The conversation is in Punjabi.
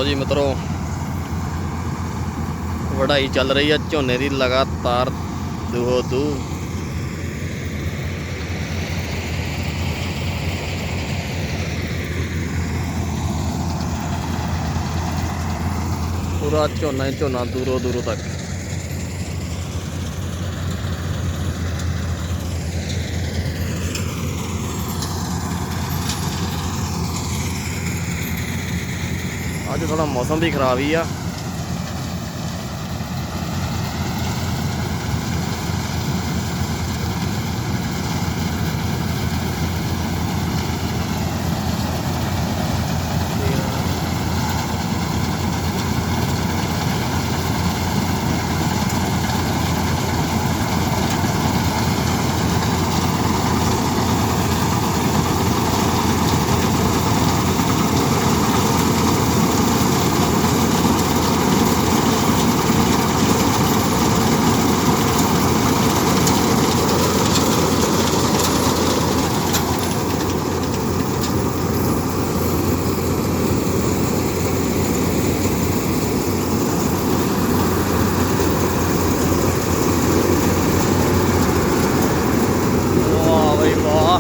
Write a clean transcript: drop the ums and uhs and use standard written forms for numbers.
ਲਓ ਜੀ ਮਿੱਤਰੋ, ਵਢਾਈ ਚੱਲ ਰਹੀ ਆ ਝੋਨੇ ਦੀ ਲਗਾਤਾਰ ਦੂਹੋ ਦੂ। ਪੂਰਾ ਝੋਨਾ ਹੀ ਝੋਨਾ ਦੂਰੋਂ ਦੂਰੋਂ ਤੱਕ। ਅੱਜ ਥੋੜਾ ਮੌਸਮ ਵੀ ਖਰਾਬ ਹੀ ਆ। ਵਾਹ ਬਈ ਵਾਹ।